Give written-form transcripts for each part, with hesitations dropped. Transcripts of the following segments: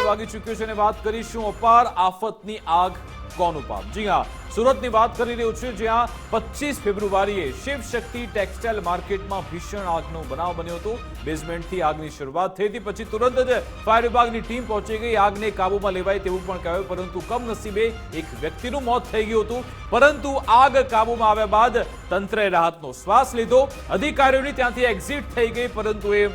વાગી ચૂક્યો છે અને વાત કરીશું અપાર આફતની આગ કોનું પાપ। જી હા, સુરતની વાત કરી રહ્યો છું, જ્યાં 25 ફેબ્રુઆરીએ શિવશક્તિ ટેક્સટાઇલ માર્કેટમાં ભીષણ આગનો બનાવ બન્યો હતો। બેઝમેન્ટથી આગની શરૂઆત થઈ હતી, પછી તુરંત જ ફાયર વિભાગની ટીમ પહોંચી ગઈ, આગને કાબૂમાં લેવાય તેવું પણ કહેવાયું, પરંતુ કમનસીબે એક વ્યક્તિનું મોત થઈ ગયું હતું। પરંતુ આગ કાબૂમાં આવ્યા બાદ તંત્રએ રાહતનો શ્વાસ લીધો, અધિકારીઓની ત્યાંથી એક્ઝિટ થઈ ગઈ, પરંતુ એ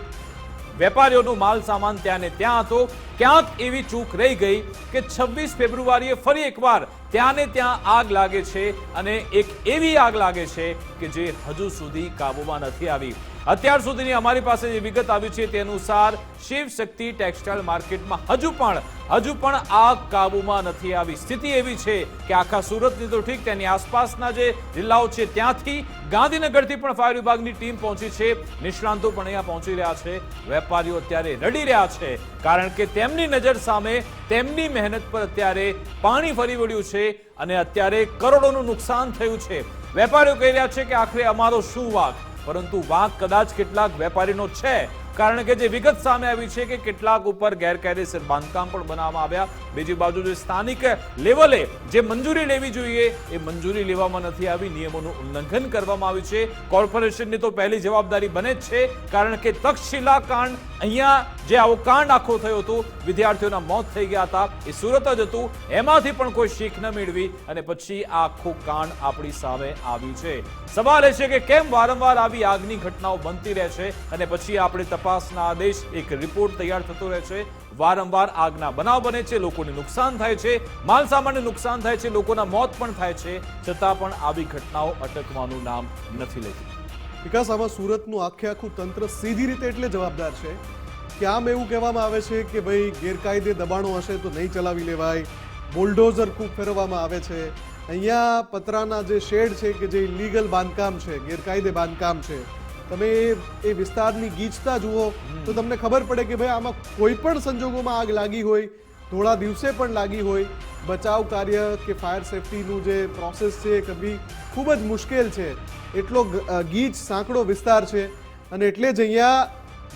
વેપારીઓનો માલ સામાન ત્યાં ને ત્યાં હતો। ક્યાંક એવી ચૂક રહી ગઈ કે 26 ફેબ્રુઆરીએ ફરી એકવાર ત્યાં ને ત્યાં આગ લાગે છે, અને એક એવી આગ લાગે છે કે જે હજુ સુધી કાબૂમાં નથી આવી। અત્યાર સુધીની અમારી પાસે જે વિગત આવી છે તે અનુસાર શિવશક્તિ ટેક્સટાઇલ માર્કેટમાં હજુ પણ આગ કાબૂમાં નથી આવી। સ્થિતિ એવી છે કે આખા સુરતની તો ઠીક, તેની આસપાસના જે જિલ્લાઓ છે ત્યાંથી, ગાંધીનગરથી પણ ફાયર વિભાગની ટીમ પહોંચી છે, નિષ્ણાંતો પણ અહીંયા પહોંચી રહ્યા છે। વેપારીઓ અત્યારે રડી રહ્યા છે, કારણ કે તેમની નજર સામે તેમની મહેનત પર અત્યારે પાણી ફરી વળ્યું છે અને અત્યારે કરોડોનું નુકસાન થયું છે। વેપારીઓ કહી રહ્યા છે કે આખરે અમારો શું વાંક, પરંતુ વાંક કદાચ કેટલાક વેપારીનો છે, કારણ કે જે વિગત સામે આવી છે કે કેટલાક ઉપર ગેરકાયદેસર બાંધકામ પણ બનાવવામાં આવ્યા। બીજી બાજુ જે સ્થાનિક લેવલે જે મંજૂરી લેવી જોઈએ એ મંજૂરી લેવામાં નથી આવી, નિયમોનું ઉલ્લંઘન કરવામાં આવ્યું છે। કોર્પોરેશનની તો પહેલી જવાબદારી બને જ છે, કારણ કે તક્ષશિલા કાંડ, અહીંયા જે આવો કાંડ આખો થયો હતો, વિદ્યાર્થીઓના મોત થઈ ગયા હતા, એ સુરત જ હતું, એમાંથી પણ કોઈ શીખ ન મેળવી અને પછી આ આખું કાંડ આપણી સામે આવ્યું છે। સવાલ એ છે કે કેમ વારંવાર આવી આગની ઘટનાઓ બનતી રહે છે અને પછી આપણે તપાસના આદેશ, એક રિપોર્ટ તૈયાર થતો રહે છે, વારંવાર આગના બનાવ બને છે, લોકોને નુકસાન થાય છે, માલ સામાનને નુકસાન થાય છે, લોકોના મોત પણ થાય છે, છતાં પણ આવી ઘટનાઓ અટકવાનું નામ નથી લેતી। વિકાસ, આમાં સુરતનું આખું તંત્ર સીધી રીતે એટલે જવાબદાર છે કે આમ એવું કહેવામાં આવે છે કે ભાઈ ગેરકાયદે દબાણો હશે તો નહીં ચલાવી લેવાય, બુલડોઝર ખૂબ ફેરવવામાં આવે છે, અહીંયા પતરાના જે શેડ છે કે જે ઇલીગલ બાંધકામ છે, ગેરકાયદે બાંધકામ છે, તમે એ વિસ્તારની ગીચતા જુઓ તો તમને ખબર પડે કે ભાઈ આમાં કોઈ પણ સંજોગોમાં આગ લાગી હોય, થોડા દિવસે પણ લાગી હોય, બચાવ કાર્ય કે ફાયર સેફટીનું જે પ્રોસેસ છે એ કભી ખૂબ જ મુશ્કેલ છે। એટલો ગીચ સાંકડો વિસ્તાર છે અને એટલે જ અહીંયા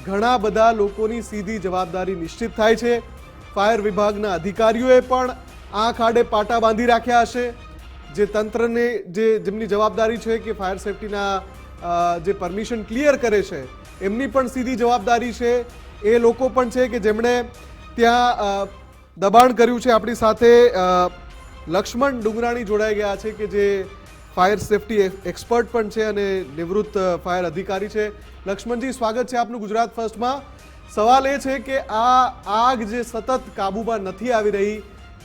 ઘણા બધા લોકોની સીધી જવાબદારી નિશ્ચિત થાય છે। ફાયર વિભાગના અધિકારીઓએ પણ આંખ આડે પાટા બાંધી રાખ્યા હશે, જે તંત્રને જેમની જવાબદારી છે કે ફાયર સેફટીના જે પરમિશન ક્લિયર કરે છે એમની પણ સીધી જવાબદારી છે। એ લોકો પણ છે કે જેમણે ત્યાં દબાણ કર્યું છે। આપણી સાથે લક્ષ્મણ ડુંગરાણી જોડાઈ ગયા છે કે જે ફાયર સેફટી એક્સપર્ટ પણ છે અને નિવૃત્ત ફાયર અધિકારી છે। લક્ષ્મણજી, સ્વાગત છે આપનું ગુજરાત ફર્સ્ટમાં। સવાલ એ છે કે આ આગ જે સતત કાબૂમાં નથી આવી રહી,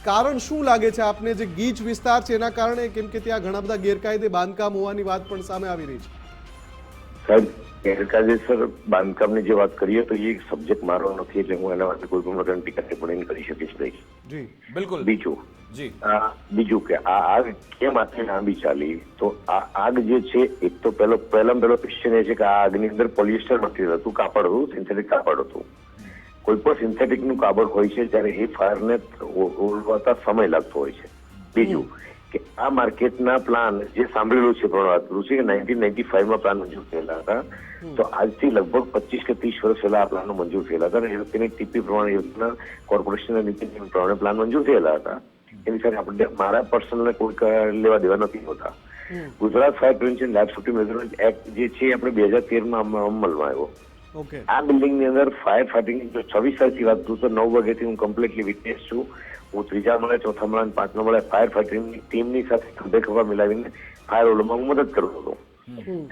કારણ શું લાગે છે આપને? જે ગીચ વિસ્તાર છે એના કારણે, કેમ કે ત્યાં ઘણા બધા ગેરકાયદે બાંધકામ હોવાની વાત પણ સામે આવી રહી છે। સાહેબ, ગેરકાયદેસર બાંધકામની જે વાત કરીએ તો એ સબ્જેક્ટ મારો નથી, એટલે હું એના માટે કોઈ પણ પ્રકારની ટીકા ટિપ્પણી કરી શકીશ નહીં। જી બિલકુલ। બીજું કે આ આગ કેમ આટલી લાંબી ચાલી, તો આ આગ જે છે, એક તો પહેલો ક્વેશ્ચન એ છે કે આ આગની અંદર પોલિએસ્ટર મટીરિયલ હતું, કાપડ હતું, સિન્થેટિક કાપડ હતું। કોઈ પણ સિન્થેટિક નું કાપડ હોય છે ત્યારે એ ફાયરને ઓલવાતા સમય લાગતો હોય છે। બીજું કે આ માર્કેટના પ્લાન જે સાંભળેલું છે, પણ વાત કરું છું કે 1995 માં પ્લાન મંજૂર થયેલા હતા, તો આજથી લગભગ 25 કે 30 વર્ષ પહેલા આ પ્લાનો મંજૂર થયેલા હતા અને એ વખતેની ટીપી પ્રમાણે, એ વખતના કોર્પોરેશનના નીતિ પ્રમાણે પ્લાન મંજૂર થયેલા હતા। એની સાથે આપણે મારા પર્સનલ કોઈ લેવા દેવા નથી હોતા। Gujarat fire prevention lab safety management act જે છે આપણે 2013 માં અમલમાં આવ્યો। આ બિલ્ડિંગ ની અંદર ફાયર ફાઇટિંગ 26 તારીખથી વાત કરું તો 9 વાગ્યાથી હું કમ્પ્લીટલી વિટનેસ છું। હું 3જા માળે, 4થા માળે અને 5મા માળે ફાયર ફાઇટિંગની ટીમની સાથે ખભે ખભા મિલાવીને ફાયર ઓલવમાં હું મદદ કરતો હતો।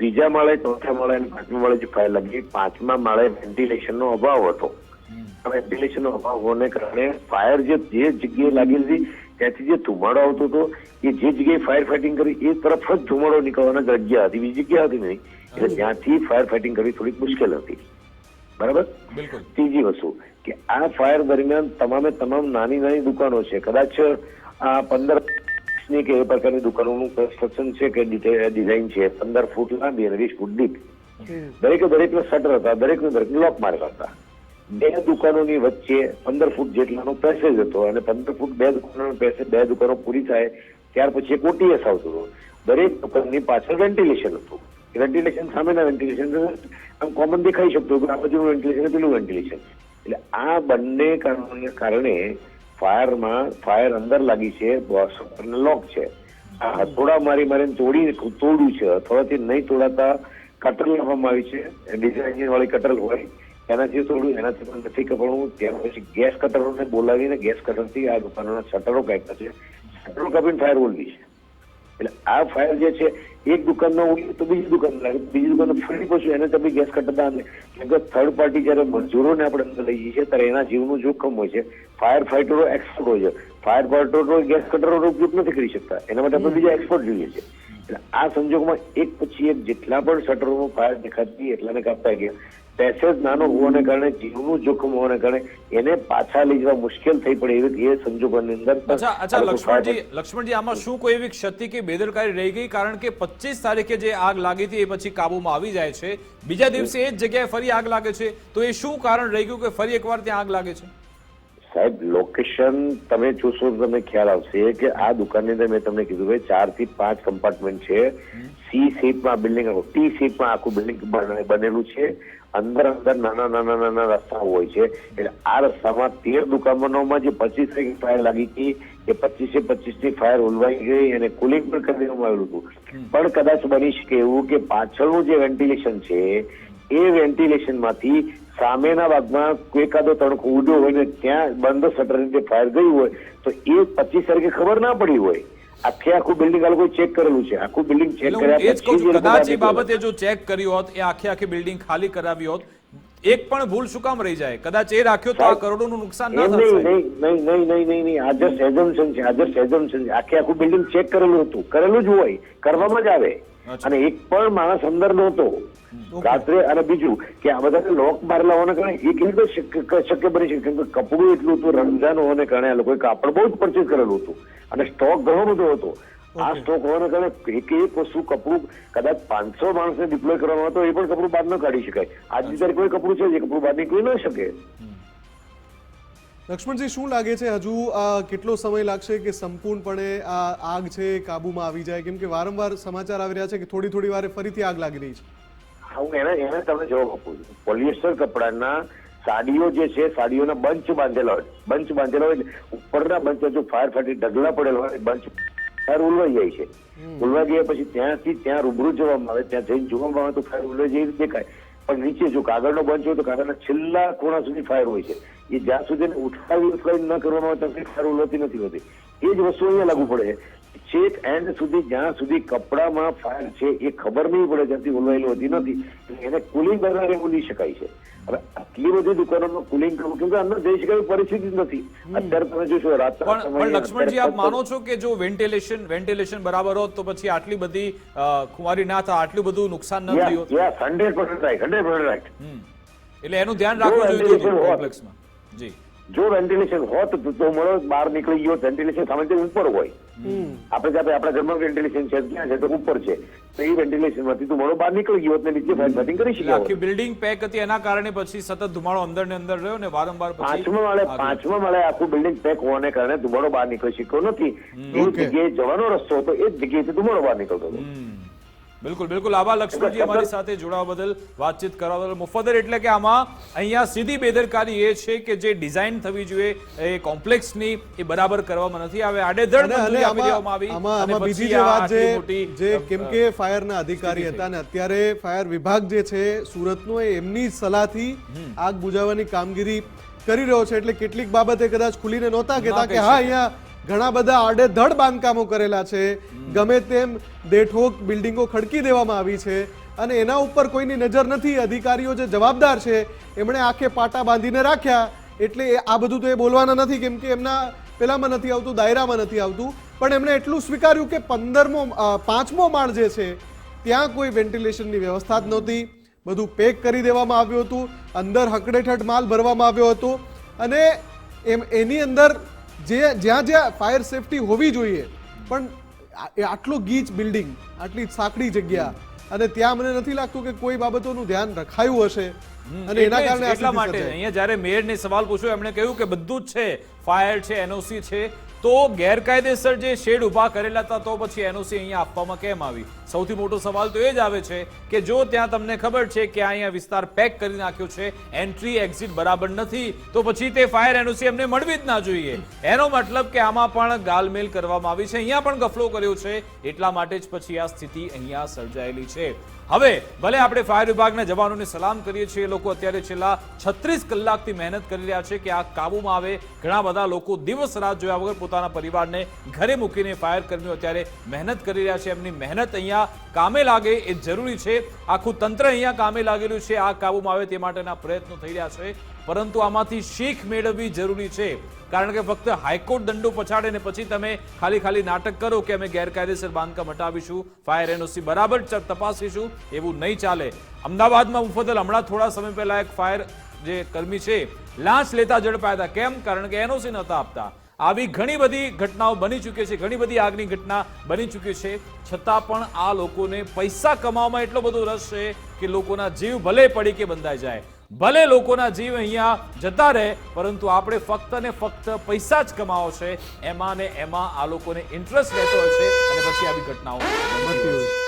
3જા માળે, 4થા માળે અને 5મા માળે જે ફાયર લાગી, 5મા માળે વેન્ટિલેશનનો અભાવ હતો। વેન્ટિલેશનનો અભાવ હોવાને કારણે ફાયર જે જગ્યાએ લાગેલી હતી ત્યાંથી જે ધુમાડો આવતો હતો, એ જે જગ્યાએ ફાયર ફાઇટિંગ કરી એ તરફ જ ધુમાડો નીકળવાના જગ્યા હતી, બીજી જગ્યા હતી નહીં, એટલે ત્યાંથી ફાયર ફાઇટિંગ કરવી થોડીક મુશ્કેલ હતી। બરાબર। ત્રીજી વસ્તુ કે આ ફાયર દરમિયાન તમામ નાની નાની દુકાનો છે, કદાચ આ 15 કે એ પ્રકારની દુકાનોનું કન્સ્ટ્રક્શન છે કે ડિઝાઇન છે, 15 ફૂટ લાંબી અને 20 ફૂટ ડીપ, દરેકના શટર હતા, દરેકને લોક મારેલા હતા। 2 દુકાનોની વચ્ચે 15 ફૂટ જેટલાનો પેસેજ હતો અને 15 ફૂટ 2 દુકાનોનો પેસેજ, 2 દુકાનો પૂરી થાય ત્યાર પછી એક ઓટીએસ આવતું હતું। દરેક દુકાનની પાછળ વેન્ટિલેશન હતું। વેન્ટિલેશન સામેના વેન્ટિલેશન આમ કોમન દેખાઈ શકતું, આ બાજુનું વેન્ટિલેશન, પેલું વેન્ટિલેશન, એટલે આ બંને કારણોને કારણે ફાયર અંદર લાગી છે, લોક છે. આ હથોડા મારીને તોડ્યું છે. હથોડાથી નહીં તોડાતા કટર લાવવામાં આવી છે, ડીઝલ એન્જિન વાળી કટર હોય એનાથી તોડ્યું, એનાથી પણ નથી કપડવું. ત્યાર પછી ગેસ કટરોને બોલાવીને ગેસ કટરથી આ દુકાનોના શટરો કાપ્યા છે, શટરો કાપીને ફાયર ઓલવી છે. એટલે આ ફાયર જે છે એક દુકાનમાં ઉડી તો બીજી દુકાન લાગે, બીજી દુકાન ફરી પછી એને તમે ગેસ કટરતા કેમ કે થર્ડ પાર્ટી જયારે મજૂરોને આપણે અંદર લઈ જઈએ છીએ ત્યારે એના જીવનું જોખમ હોય છે. ફાયર ફાઈટરો એક્સપર્ટ હોય છે, ફાયર ફાઈટરો ગેસ કટરનો ઉપયોગ નથી કરી શકતા, એના માટે આપણે બીજા એક્સપર્ટ જોઈએ છે. એટલે આ સંજોગોમાં એક પછી એક જેટલા પણ શટરોમાં ફાયર દેખાતી એટલાને કાપતા ગયા. પેસેજ નાનો હોવાને કારણે જીવનું જોખમ હોવાને કારણે એને પાછા લઈ જવા મુશ્કેલ થઈ પડે એવી એ સંજોગોની અંદર. અચ્છા લક્ષ્મણજી આમાં શું કોઈ એવી ક્ષતિ કે બેદરકારી રહી ગઈ? કારણ કે 25 તારીખે જે આગ લાગી હતી એ પછી કાબુમાં આવી જાય છે, બીજા દિવસે એ જ જગ્યાએ ફરી આગ લાગે છે, તો એ શું કારણ રહી ગયું કે ફરી એકવાર ત્યાં આગ લાગે છે? સાહેબ લોકેશન તમે જોશો તો તમને ખ્યાલ આવશે કે આ દુકાનની અંદર મેં તમને કીધું ભાઈ 4 થી 5 કમ્પાર્ટમેન્ટ છે. સી શેપમાં બિલ્ડિંગ, ટી શેપમાં આખું બિલ્ડિંગ બનેલું છે. અંદર નાના રસ્તાઓ હોય છે. એટલે આ રસ્તામાં 13 દુકાનોમાં જે 25 તારીખે ફાયર લાગી હતી એ 25 ની ફાયર ઓલવાઈ ગઈ અને કુલિંગ પણ કરી દેવામાં આવેલું હતું. પણ કદાચ બની શકે એવું કે પાછળનું જે વેન્ટિલેશન છે એ વેન્ટિલેશનમાંથી સામેના ભાગમાં એકાદો તણખો ઉડ્યો હોય ને ત્યાં બંધ શટરની જે ફાયર ગઈ હોય તો એ 25 તારીખે ખબર ના પડી હોય. આખું બિલ્ડિંગ આ લોકોએ ચેક કરેલું છે, આખું બિલ્ડિંગ ચેક કર્યા પછી કદાચ એ બાબતે જો ચેક કર્યું હોત, એ આખી બિલ્ડિંગ ખાલી કરાવી હોત, એક પણ ભૂલ શું કામ રહી જાય? કદાચ એ રાખ્યો તો આ કરોડોનું નુકસાન ના થાય. નહીં આ જસ્ટ એઝમ્પશન છે, આખું બિલ્ડિંગ ચેક કરેલું હતું, કરેલું જ હોય, કરવામાં જ આવે. અને એક પણ માણસ અંદર નહોતો રાત્રે. અને બીજું કે આ બધા લોક મારેલા હોવાને કારણે એ કેવી રીતે શક્ય બની શકે? કેમ કે કપડું એટલું હતું, રમઝાન હોવાને કારણે આ લોકોએ કાપડ બહુ જ પરચેઝ કરેલું હતું અને સ્ટોક ઘણો બધો હતો. આ સ્ટોક હોવાને કારણે એક વસ્તુ કપડું કદાચ 500 માણસને ડિપ્લોય કરવામાં હતો એ પણ કપડું બહાર ન કાઢી શકાય. આજની તારીખ કોઈ કપડું છે જે કપડું બહાર નીકળી ન શકે. લક્ષ્મણજી શું લાગે છે હજુ કેટલો સમય લાગશે કે સંપૂર્ણપણે આ આગ છે કાબુમાં આવી જાય? કેમ કે વારંવાર સમાચાર આવી રહ્યા છે કે થોડી વારે ફરીથી આગ લાગી રહી છે. હું એને તમે જવાબ આપું છું. પોલિએસ્ટર કપડાના સાડીઓ જે છે, સાડીઓના બંચ બાંધેલા હોય એટલે ઉપરના બંચ જો ફાયર ફાટી ઢગલા પડેલા હોય બંચ ફાયર ઉલવાઈ જાય છે. ઉલવાઈ ગયા પછી ત્યાંથી ત્યાં રૂબરૂ જવામાં આવે, ત્યાં જઈને જોવામાં આવે તો ફાયર ઉલવાઈ જાય દેખાય. પણ નીચે જો કાગળનો બંચ હોય તો કાગળના છેલ્લા ખૂણા સુધી ફાયર હોય છે. એ જ્યાં સુધી ઉઠાવી ન કરવામાં આવે ત્યાં ફાયર ઉલવતી નથી હોતી. એ જ વસ્તુ અહીંયા લાગુ પડે છે. છેક એન્ડ સુધી જ્યાં સુધી કપડામાં ફાયર છે એ ખબર નહીં પડે ત્યાંથી ઓલવાયેલી હોતી નથી. એને કુલિંગ દ્વારા ઓલી શકાય છે. હવે આટલી બધી દુકાનોમાં કુલિંગ કરવું કેમ કે અંદર જઈ શકાય પરિસ્થિતિ નથી. અત્યારે તમે જોશો રાતના પણ લક્ષ્મણજી આપ માનો છો કે જો વેન્ટિલેશન બરાબર હોત તો પછી આટલી બધી ખુમારી ના થાય, આટલું બધું નુકસાન ન થયું હોત? 100% રાઈટ. એટલે એનું ધ્યાન રાખવું જોઈએ કોમ્પ્લેક્સમાં. જી, જો વેન્ટિલેશન હોત તો મળો બહાર નીકળી ગયો. વેન્ટિલેશન સામાન્ય ઉપર હોય, આપણે આપણા ઘરમાં વેન્ટિલેશન છે ક્યાં છે તો ઉપર છે, તો એ વેન્ટિલેશન માંથી ધુમાડો બહાર નીકળી ગયો એટલે નીચે ફાયર ફાઇટિંગ કરી શકે. આખી બિલ્ડિંગ પેક હતી એના કારણે પછી સતત ધુમાડો અંદર ને અંદર રહ્યો ને વારંવાર પાંચમા માળે આખું બિલ્ડિંગ પેક હોવાને કારણે ધુમાડો બહાર નીકળી શક્યો નથી. એ જગ્યાએ જવાનો રસ્તો હતો, એ જ જગ્યાએથી ધુમાડો બહાર નીકળતો હતો. બિલકુલ આભાર લક્ષ્મણજી અમારી સાથે જોડાવા બદલ, વાતચીત કરવા બદલ. મુફદ્દલ, એટલે કે આમાં અહીંયા સીધી બેદરકારી એ છે કે જે ડિઝાઇન થવી જોઈએ એ કોમ્પ્લેક્સની એ બરાબર કરવામાં નથી આવે. આડેધડ મંજૂરી આપી દેવામાં આવી. આમાં બીજી જે વાત જે કેમ કે ફાયરના અધિકારી હતા ને અત્યારે ફાયર વિભાગ જે છે સુરતનો એમની સલાહથી આગ બુઝાવવાની કામગીરી કરી રહ્યો છે. એટલે કેટલીક બાબતે કદાચ ખુલીને નહોતા કહેતા કે હા અહીંયા ઘણા બધા આડેધડ બાંધકામો કરેલા છે, ગમે તેમ દેઠોક બિલ્ડિંગો ખડકી દેવામાં આવી છે અને એના ઉપર કોઈની નજર નથી. અધિકારીઓ જે જવાબદાર છે એમણે આખે પાટા બાંધીને રાખ્યા. એટલે આ બધું તો એ બોલવાના નથી કેમ કે એમના પેલામાં નથી આવતું, દાયરામાં નથી આવતું. પણ એમણે એટલું સ્વીકાર્યું કે 5મો માળ જે છે ત્યાં કોઈ વેન્ટિલેશનની વ્યવસ્થા જ નહોતી. બધું પેક કરી દેવામાં આવ્યું હતું, અંદર હકડેઠડ માલ ભરવામાં આવ્યો હતો અને એની અંદર જ્યાં ફાયર સેફટી હોવી જોઈએ પણ આટલો ગીચ બિલ્ડિંગ, આટલી સાંકડી જગ્યા અને ત્યાં મને નથી લાગતું કે કોઈ બાબતોનું ધ્યાન રખાયું હશે. અને એના કારણે એટલા માટે અહીંયા જ્યારે મેયરને સવાલ પૂછ્યો એમણે કહ્યું કે બધું જ છે, ફાયર છે, એનઓસી છે, તો ગેરકાયદેસર જે શેડ ઉભા કરેલા હતા તો પછી એનઓસી અહીંયા આપવામાં કેમ આવી? સૌથી મોટો સવાલ તો એ જ આવે છે કે જો ત્યાં તમને ખબર છે કે અહીંયા વિસ્તાર પેક કરી નાખ્યો છે, એન્ટ્રી એક્ઝિટ બરાબર નથી, તો પછી તે ફાયર એનઓસી એમને મળવી જ ના જોઈએ. એનો મતલબ કે આમાં પણ ગાલમેલ કરવામાં આવી છે, અહીંયા પણ ગફલો કર્યો છે, એટલા માટે જ પછી આ સ્થિતિ અહીંયા સર્જાયેલી છે. હવે ભલે આપણે ફાયર વિભાગના જવાનોને સલામ કરીએ છીએ, લોકો અત્યારે છેલ્લા 36 કલાકથી મહેનત કરી રહ્યા છે કે આ કાબૂમાં આવે. ઘણા બધા લોકો દિવસ રાત જોયા વગર પોતાના પરિવારને ઘરે મૂકીને ફાયર કર્મીઓ અત્યારે મહેનત કરી રહ્યા છે. એમની મહેનત અહીંયા કામે લાગે એ જરૂરી છે. આખું તંત્ર અહીંયા કામે લાગેલું છે, આ કાબૂમાં આવે તે માટેના પ્રયત્નો થઈ રહ્યા છે. પરંતુ આમાંથી શીખ મેળવવી જરૂરી છે, કારણ કે ફક્ત હાઈકોર્ટ દંડો પછાડે ને પછી તમે ખાલી નાટક કરો કે અમે ગેરકાયદેસર બાંધકામ હટાવીશું, ફાયર એનઓસી બરાબર તપાસીશું, એવું નહીં ચાલે. અમદાવાદમાં મુફદ્દલ હમણાં થોડા સમય પહેલા એક ફાયર જે કર્મી છે લાંચ લેતા ઝડપાયા હતા. કેમ? કારણ કે એનઓસી નહોતા આપતા. આવી ઘણી બધી ઘટનાઓ બની ચૂકી છે, ઘણી બધી આગની ઘટના બની ચૂકી છે. છતાં પણ આ લોકોને પૈસા કમાવામાં એટલો બધો રસ છે કે લોકોના જીવ ભલે પડી કે બંધાઈ જાય, ભલે લોકોના જીવ અહીંયા જતા રહે, પરંતુ આપણે ફક્ત ને ફક્ત પૈસા જ કમાવો છે, એમાં ને એમાં આ લોકોને ઇન્ટરેસ્ટ રહેતો હોય છે અને પછી આવી ઘટનાઓ બનતી હોય છે.